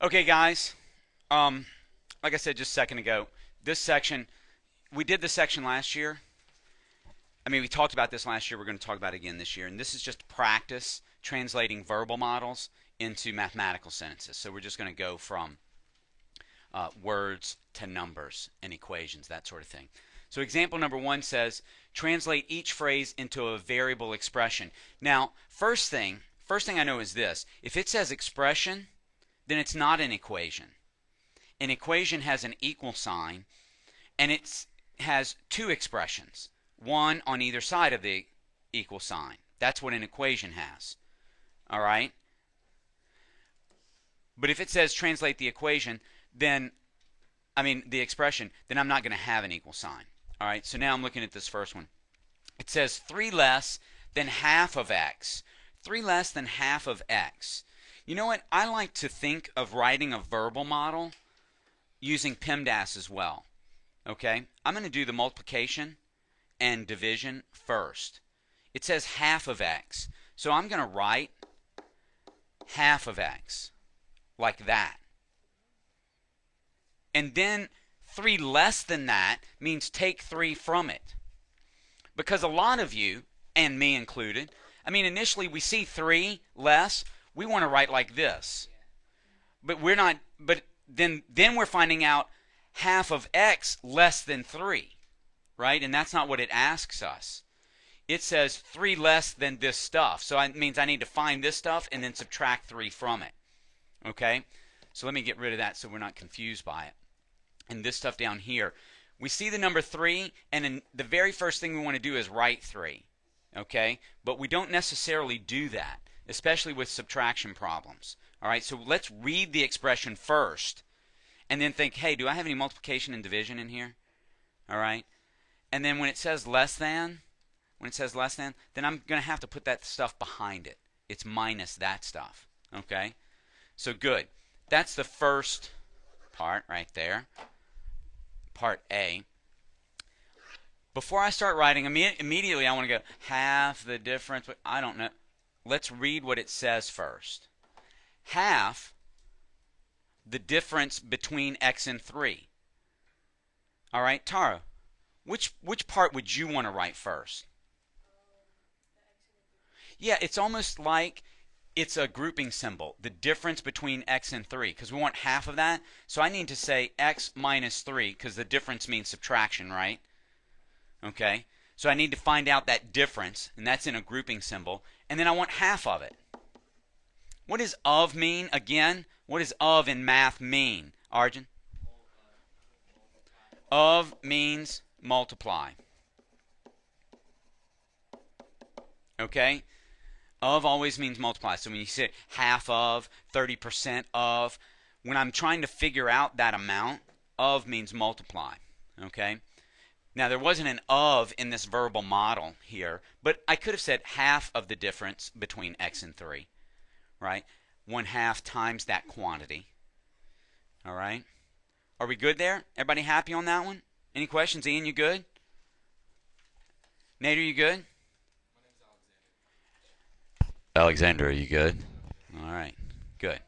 Okay, guys. Like I said just a second ago, this section, we did this section last year. I mean, we talked about this last year. We're going to talk about it again this year. And this is just practice translating verbal models into mathematical sentences. So we're just going to go from words to numbers and equations, that sort of thing. So example number 1 says, translate each phrase into a variable expression. Now, first thing I know is this. If it says expression, then it's not an equation. An equation has an equal sign, and it has two expressions, one on either side of the equal sign. That's what an equation has. All right? But if it says translate the equation, then, the expression, then I'm not going to have an equal sign. All right? So now I'm looking at this first one. It says 3 less than half of x. 3 less than half of x. You know what? I like to think of writing a verbal model using PEMDAS as well. Okay? I'm going to do the multiplication and division first. It says half of x. So I'm going to write half of x like that. And then 3 less than that means take 3 from it. Because a lot of you, and me included, initially we see 3 less, we want to write like this. But we're not, but then we're finding out half of x less than 3, right? And that's not what it asks us. It says 3 less than this stuff. So it means I need to find this stuff and then subtract 3 from it. Okay? So let me get rid of that so we're not confused by it. And this stuff down here, we see the number 3, and then the very first thing we want to do is write 3. Okay? But we don't necessarily do that, especially with subtraction problems. All right? So let's read the expression first and then think, hey, do I have any multiplication and division in here? All right? And then when it says less than, then I'm going to have to put that stuff behind it. It's minus that stuff. Okay? So good. That's the first part right there. Part A. Before I start writing, immediately I want to go half the difference. I don't know. Let's read what it says first. Half the difference between x and 3. All right, Tara, which part would you want to write first? Yeah, it's almost like it's a grouping symbol, the difference between x and 3, because we want half of that. So I need to say x minus 3, because the difference means subtraction, right? Okay, so I need to find out that difference, and that's in a grouping symbol, and then I want half of it. What does of mean again? What does of in math mean, Arjun? Of means multiply. Okay? Of always means multiply. So when you say half of, 30% of, when I'm trying to figure out that amount, of means multiply. Okay? Now there wasn't an of in this verbal model here, but I could have said half of the difference between x and 3. Right? 1/2 times that quantity. All right? Are we good there? Everybody happy on that one? Any questions? Ian, you good? Nate, are you good? Alexander, are you good? All right, good.